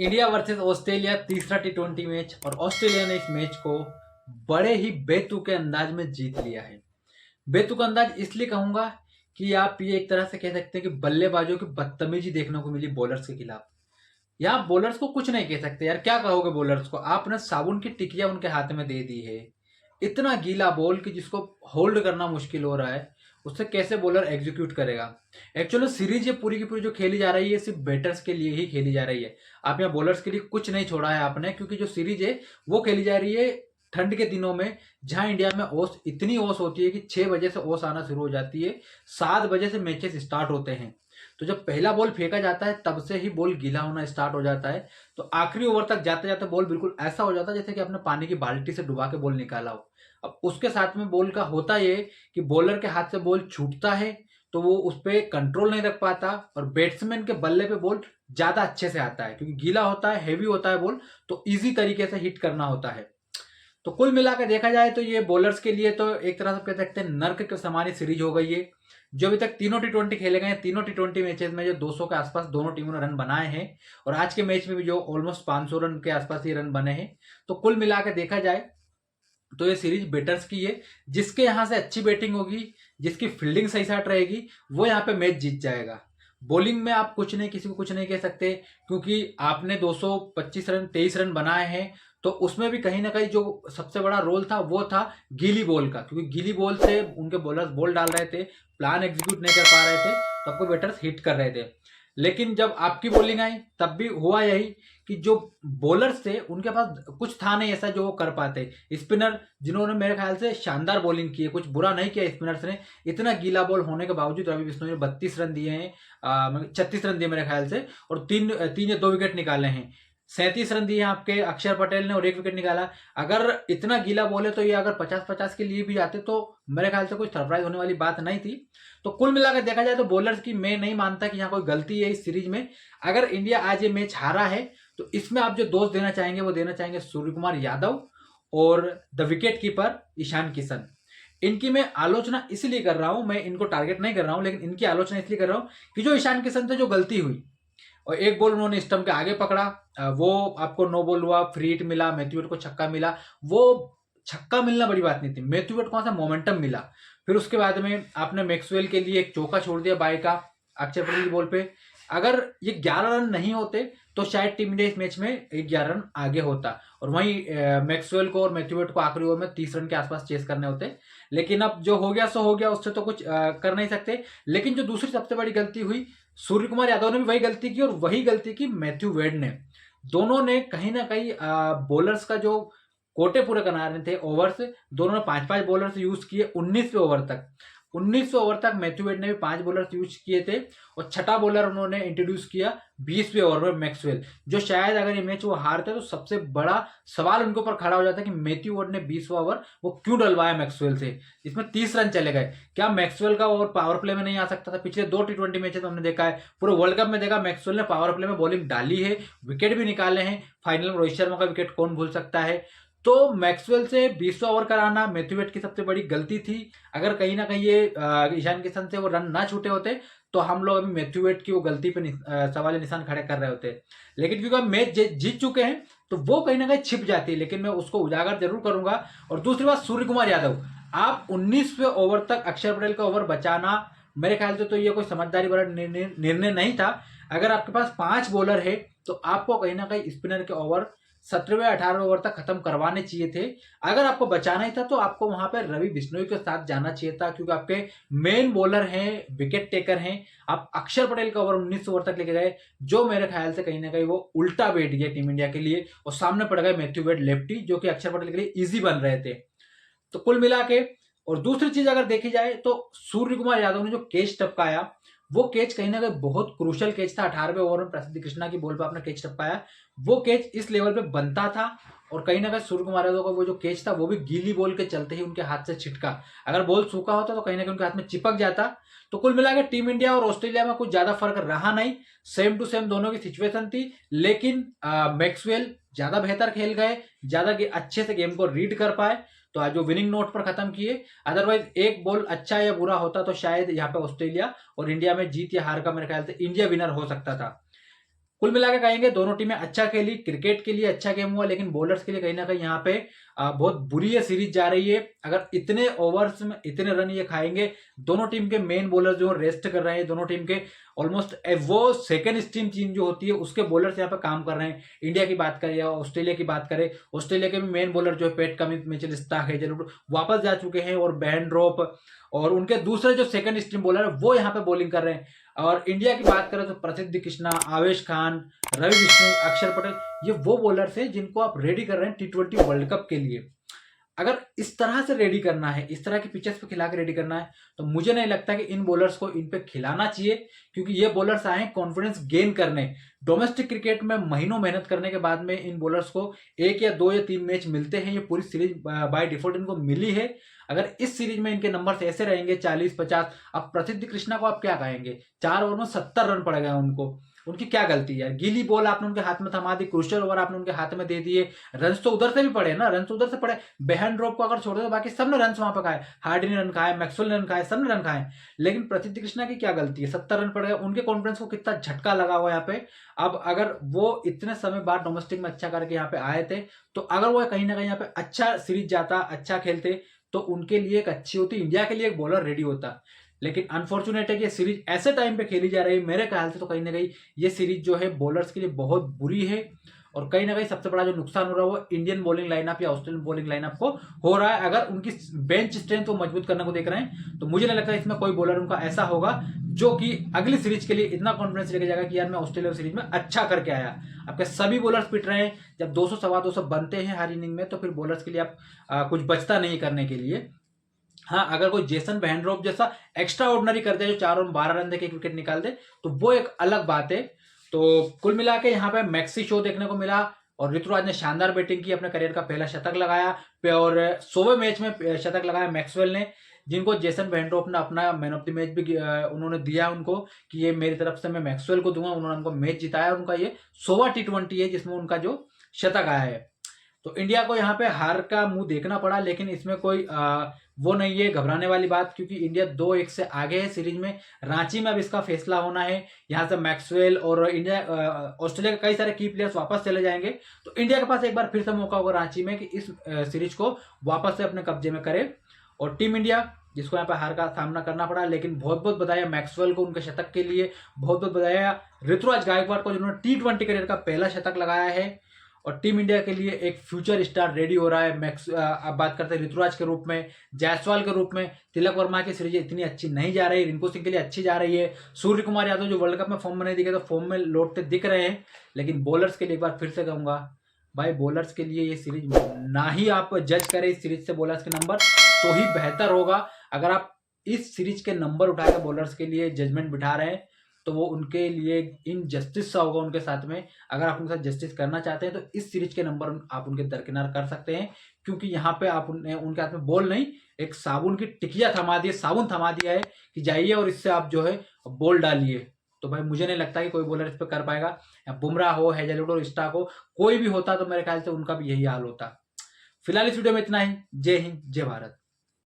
India versus Australia तीसरा टी20 match और Australia ने इस मैच को बड़े ही बेतुके अंदाज में जीत लिया है। बेतुका अंदाज इसलिए कहूंगा कि आप ये एक तरह से कह सकते हैं कि बल्लेबाजों की बदतमीजी देखने को मिली बॉलर्स के खिलाफ। यहाँ बॉलर्स को कुछ नहीं कह सकते यार, क्या कहोगे बॉलर्स को? आपने साबुन की टिकिया उनके हाथ में दे दी है। इतना गीला बॉल कि जिसको होल्ड करना मुश्किल हो रहा है, उससे कैसे बॉलर एग्जीक्यूट करेगा? एक्चुअली सीरीज ये पूरी की पूरी जो खेली जा रही है सिर्फ बैटर्स के लिए ही खेली जा रही है। आप यहाँ बॉलर्स के लिए कुछ नहीं छोड़ा है आपने, क्योंकि जो सीरीज है वो खेली जा रही है ठंड के दिनों में, जहां इंडिया में ओस इतनी ओस होती है कि 6 बजे से ओस आना शुरू हो जाती है, 7 बजे से मैचेस स्टार्ट होते हैं। तो जब पहला बॉल फेंका जाता है तब से ही बॉल गीला होना स्टार्ट हो जाता है। तो आखिरी ओवर तक जाते जाते बॉल बिल्कुल ऐसा हो जाता है जैसे कि आपने पानी की बाल्टी से डुबा के बॉल निकाला हो। अब उसके साथ में बॉल का होता ये कि बॉलर के हाथ से बॉल छूटता है तो वो उस पर कंट्रोल नहीं रख पाता, और बैट्समैन के बल्ले पे बॉल ज्यादा अच्छे से आता है क्योंकि गीला होता है, हैवी होता है बॉल, तो इजी तरीके से हिट करना होता है। तो कुल मिलाकर देखा जाए तो ये बॉलर्स के लिए तो एक तरह से कह सकते हैं नर्क के समान ही सीरीज हो गई है। जो अभी तक तीनों टी20 खेले गए हैं, तीनों टी20 मैचेस में जो 200 के आसपास दोनों टीमों ने रन बनाए हैं, और आज के मैच में भी जो ऑलमोस्ट 500 रन के आसपास ही रन बने हैं। तो कुल मिलाकर देखा जाए तो ये सीरीज बेटर्स की है। जिसके यहां से अच्छी बैटिंग होगी, जिसकी फील्डिंग सही साट रहेगी, वो यहाँ पे मैच जीत जाएगा। बॉलिंग में आप कुछ नहीं, किसी को कुछ नहीं कह सकते, क्योंकि आपने 225 रन 23 रन बनाए हैं। तो उसमें भी कहीं ना कहीं जो सबसे बड़ा रोल था वो था गीली बॉल का, क्योंकि गीली बॉल से उनके बॉलर्स बॉल डाल रहे थे, प्लान एग्जीक्यूट नहीं कर पा रहे थे, तो आपको बैटर्स हिट कर रहे थे। लेकिन जब आपकी बॉलिंग आई तब भी हुआ यही कि जो बॉलर्स थे उनके पास कुछ था नहीं ऐसा जो वो कर पाते। स्पिनर जिन्होंने मेरे ख्याल से शानदार बॉलिंग की है, कुछ बुरा नहीं किया स्पिनर्स ने। इतना गीला बॉल होने के बावजूद रवि बिश्नोई ने 32 रन दिए हैं, 36 रन दिए मेरे ख्याल से, और तीन तीन या 2 विकेट निकाले हैं। 37 रन दिए हैं आपके अक्षर पटेल ने और 1 विकेट निकाला। अगर इतना गीला बॉल है तो ये अगर 50-50 के लिए भी जाते तो मेरे ख्याल से कोई सरप्राइज होने वाली बात नहीं थी। तो कुल मिलाकर देखा जाए तो बॉलर्स की मैं नहीं मानता कि यहाँ कोई गलती है इस सीरीज में। अगर इंडिया आज ये मैच हारा है तो इसमें आप जो दोष देना चाहेंगे वो देना चाहेंगे सूर्य कुमार यादव और the wicket keeper Ishan Kishan. इनकी मैं आलोचना इसलिए कर रहा हूं, मैं इनको टारगेट नहीं कर रहा हूं, लेकिन इनकी आलोचना इसलिए कर रहा हूं कि जो ईशान किशन से जो गलती हुई, और एक बॉल उन्होंने स्टंप के आगे पकड़ा, वो आपको नो बॉल हुआ, फ्री हिट मिला, मैथ्यू वेड को छक्का मिला। वो छक्का मिलना बड़ी बात नहीं थी, मैथ्यू वेड को वहां से मोमेंटम मिला। फिर उसके बाद में आपने मैक्सवेल के लिए एक चौका छोड़ दिया बाय का अक्षर पटेल की बॉल पे। अगर ये 11 रन नहीं होते तो शायद टीम इंडिया इस मैच में 11 रन आगे होता, और वहीं मैक्सवेल को और मैथ्यू वेड को आखिरी ओवर में 30 रन के आसपास चेस करने होते। लेकिन अब जो हो गया सो हो गया, उससे तो कुछ कर नहीं सकते। लेकिन जो दूसरी सबसे बड़ी गलती हुई, सूर्य कुमार यादव ने भी वही गलती की और वही गलती की मैथ्यू वेड ने। दोनों ने कहीं ना कहीं बॉलर्स का जो कोटे पूरे कराने थे ओवर्स, दोनों ने 5-5 बॉलर्स यूज किए 19वें ओवर तक। 19वें ओवर तक मैथ्यू वेड ने भी 5 बॉलर्स यूज किए थे, और छठा बॉलर उन्होंने इंट्रोड्यूस किया 20वें ओवर में मैक्सवेल, जो शायद अगर ये मैच वो हारते तो सबसे बड़ा सवाल उनके ऊपर खड़ा हो जाता कि मैथ्यू वेड ने 20वां ओवर वो क्यों डलवाया मैक्सवेल से। इसमें 30 रन चले गए, क्या मैक्सवेल का ओवर पावर प्ले में नहीं आ सकता था? पिछले 2 टी20 मैचेस हमने देखा है, पूरे वर्ल्ड कप में देखा मैक्सवेल ने पावर प्ले में बॉलिंग डाली है, विकेट भी निकाले हैं। फाइनल में रोहित शर्मा का विकेट कौन भूल सकता है? तो मैक्सवेल से 20वां ओवर कराना मैथ्यू वेड की सबसे बड़ी गलती थी। अगर कहीं ना कहीं ये ईशान किशन से वो रन ना छूटे होते तो हम लोग अभी मैथ्यू वेड की वो गलती पे सवाल निशान खड़े कर रहे होते। लेकिन क्योंकि हम मैच जीत चुके हैं तो वो कहीं ना कहीं छिप जाती है, लेकिन मैं उसको उजागर जरूर करूंगा। और दूसरी बात, सूर्य कुमार यादव, आप 19वें ओवर तक अक्षर पटेल का ओवर बचाना, मेरे ख्याल से तो ये कोई समझदारी वाला निर्णय नहीं था। अगर आपके पास 5 बॉलर है तो आपको कहीं ना कहीं स्पिनर के ओवर 17वें-18वें ओवर तक खत्म करवाने चाहिए थे। अगर आपको बचाना ही था तो आपको वहां पर रवि बिश्नोई के साथ जाना चाहिए था, क्योंकि आपके मेन बॉलर हैं, विकेट टेकर हैं। आप अक्षर पटेल का ओवर 19 ओवर तक लेके गए, जो मेरे ख्याल से कहीं ना कहीं वो उल्टा बैठ गया टीम इंडिया के लिए, और सामने पड़ गए मैथ्यू वेड लेफ्टी, जो कि अक्षर पटेल के लिए इजी बन रहे थे। तो कुल मिला के, और दूसरी चीज अगर देखी जाए तो सूर्य कुमार यादव ने जो कैच टपकाया, वो कैच कहीं ना कहीं बहुत क्रूशल कैच था। 18वें ओवर में प्रसिद्ध कृष्णा की बॉल पर आपने कैच टपकाया, वो कैच इस लेवल पे बनता था। और कहीं ना कहीं सूर्य कुमार यादव का वो जो कैच था वो भी गीली बॉल के चलते ही उनके हाथ से छिटका। अगर बॉल सूखा होता तो कहीं ना कहीं उनके हाथ में चिपक जाता। तो कुल मिलाकर टीम इंडिया और ऑस्ट्रेलिया में कुछ ज्यादा फर्क रहा नहीं, सेम टू सेम दोनों की सिचुएशन थी। लेकिन मैक्सवेल ज्यादा बेहतर खेल गए, ज्यादा अच्छे से गेम को रीड कर पाए, तो आज जो विनिंग नोट पर खत्म किए। अदरवाइज एक बॉल अच्छा या बुरा होता तो शायद यहाँ पे ऑस्ट्रेलिया और इंडिया में जीत या हार का मेरे ख्याल से इंडिया विनर हो सकता था। कुल मिलाकर कहेंगे दोनों टीमें अच्छा खेली, क्रिकेट के लिए अच्छा गेम हुआ, लेकिन बॉलर्स के लिए कहीं ना कहीं यहाँ पे बहुत बुरी ये सीरीज जा रही है। अगर इतने ओवर्स में इतने रन ये खाएंगे, दोनों टीम के मेन बॉलर जो रेस्ट कर रहे हैं, दोनों टीम के ऑलमोस्ट वो सेकंड स्ट्रीम टीम जो होती है उसके बॉलर्स यहाँ पे काम कर रहे हैं। इंडिया की बात करें या ऑस्ट्रेलिया की बात करें, ऑस्ट्रेलिया के भी मेन बॉलर जो है PAT Cummins, Mitchell Starc, Hazlewood वापस जा चुके हैं, और बेन ड्रॉप और उनके दूसरे जो सेकंड स्ट्रीम बॉलर है वो यहाँ पे बॉलिंग कर रहे हैं। और इंडिया की बात करें तो प्रसिद्ध कृष्णा, आवेश खान, रवि विष्णु, अक्षर पटेल, ये वो बॉलर्स हैं जिनको आप रेडी कर रहे हैं T20 वर्ल्ड कप के लिए। अगर इस तरह से रेडी करना है, इस तरह की पिचेस पे खिला के रेडी करना है, तो मुझे नहीं लगता कि इन बॉलर्स को इन पे खिलाना चाहिए, क्योंकि ये बॉलर्स आए कॉन्फिडेंस गेन करने। डोमेस्टिक क्रिकेट में महीनों मेहनत करने के बाद में इन बॉलर्स को 1 या 2 या 3 मैच मिलते हैं, ये पूरी सीरीज बाय डिफॉल्ट इनको मिली है। अगर इस सीरीज में इनके नंबर ऐसे रहेंगे 40-50, अब प्रसिद्ध कृष्णा को आप क्या कहेंगे, 4 ओवर में 70 रन पड़ गए उनको, उनकी क्या गलती है? गीली बॉल आपने उनके हाथ में थमा दी, क्रूशियल ओवर आपने उनके हाथ में दे दिए, रन तो उधर से भी पड़े ना, रन तो उधर से पड़े। बेहन ड्रॉप को अगर छोड़ दो तो बाकी सबने रन वहां पर खाए, हार्डी ने रन खाए, मैक्सवेल ने रन खाए, सबने रन खाए, लेकिन प्रसिद्ध कृष्णा की क्या गलती है? 70 रन पड़ गए, उनके कॉन्फिडेंस को कितना झटका लगा हुआ यहाँ पे। अब अगर वो इतने समय बाद डोमेस्टिक में अच्छा करके यहाँ पे आए थे, तो अगर वो कहीं ना कहीं यहाँ पे अच्छा सीरीज जाता, अच्छा खेलते, तो उनके लिए एक अच्छी होती, इंडिया के लिए एक बॉलर रेडी होता। लेकिन अनफॉर्चुनेट है कि सीरीज ऐसे टाइम पे खेली जा रही है, मेरे ख्याल से तो कहीं ना कहीं ये सीरीज जो है बॉलर्स के लिए बहुत बुरी है, और कहीं ना कहीं सबसे बड़ा जो नुकसान हो रहा है वो इंडियन बॉलिंग लाइनअप या ऑस्ट्रेलियन बॉलिंग लाइनअप को हो रहा है। अगर उनकी बेंच स्ट्रेंथ को मजबूत करने को देख रहे हैं, तो मुझे नहीं लगता इसमें कोई बॉलर उनका ऐसा होगा जो कि अगली सीरीज के लिए इतना कॉन्फिडेंस लेके जाएगा कि यार मैं ऑस्ट्रेलिया सीरीज में अच्छा करके आया। आपके सभी बॉलर्स पिट रहे हैं, जब 200 सवा 200 बनते हैं हर इनिंग में, तो फिर बॉलर्स के लिए आप कुछ बचता नहीं करने के लिए। हाँ, अगर कोई जेसन बेहनड्रॉप जैसा एक्स्ट्रा ऑर्डिनरी कर दे, जो 4 ओवर 12 रन देके विकेट निकाल दे, तो वो एक अलग बात है। तो कुल मिला के यहाँ पे मैक्सी शो देखने को मिला, और ऋतुराज ने शानदार बैटिंग की, अपने करियर का पहला शतक लगाया, और 100वें मैच में शतक लगाया मैक्सवेल ने, जिनको जेसन बेहनड्रॉप ने अपना मैन ऑफ द मैच भी उन्होंने दिया उनको, कि ये मेरी तरफ से मैं मैक्सवेल को दूंगा। उन्होंने उनको मैच जिताया, उनका ये 100वां T20 है जिसमें उनका जो शतक आया है। तो इंडिया को यहाँ पे हार का मुंह देखना पड़ा, लेकिन इसमें कोई वो नहीं है घबराने वाली बात, क्योंकि इंडिया 2-1 से आगे है सीरीज में। रांची में अब इसका फैसला होना है, यहाँ से मैक्सवेल और इंडिया ऑस्ट्रेलिया के कई सारे की प्लेयर्स वापस चले जाएंगे, तो इंडिया के पास एक बार फिर से मौका होगा रांची में कि इस सीरीज को वापस से अपने कब्जे में करे। और टीम इंडिया, जिसको यहाँ पे हार का सामना करना पड़ा, लेकिन बहुत बहुत बधाई मैक्सवेल को उनके शतक के लिए, बहुत बहुत बधाई ऋतुराज गायकवाड़ को जिन्होंने T20 करियर का पहला शतक लगाया है। और टीम इंडिया के लिए एक फ्यूचर स्टार रेडी हो रहा है। अब बात करते हैं ऋतुराज के रूप में, जायसवाल के रूप में। तिलक वर्मा की सीरीज इतनी अच्छी नहीं जा रही, रिंकू सिंह के लिए अच्छी जा रही है। सूर्य कुमार यादव जो वर्ल्ड कप में फॉर्म में नहीं दिखे, तो फॉर्म में लौटते दिख रहे हैं। लेकिन बॉलर्स के लिए एक बार फिर से कहूंगा भाई, बॉलर्स के लिए ये सीरीज ना ही आप जज करें इस सीरीज से बॉलर्स के नंबर, तो ही बेहतर होगा। अगर आप इस सीरीज के नंबर उठाकर बॉलर्स के लिए जजमेंट बिठा रहे हैं, तो वो उनके लिए इनजस्टिस सा होगा उनके साथ में। अगर आप उनके साथ जस्टिस करना चाहते हैं, तो इस सीरीज के नंबर आप उनके दरकिनार कर सकते हैं, क्योंकि यहाँ पे आप उनके हाथ में बॉल नहीं, एक साबुन की टिकिया थमा दी, साबुन थमा दिया है कि जाइए और इससे आप जो है बॉल डालिए। तो भाई मुझे नहीं लगता कि कोई बॉलर इस पर कर पाएगा। बुमराह हो, हेजलवुड हो, स्टार्क हो, कोई भी होता तो मेरे ख्याल से उनका भी यही हाल होता। फिलहाल इस वीडियो में इतना ही। जय हिंद, जय भारत।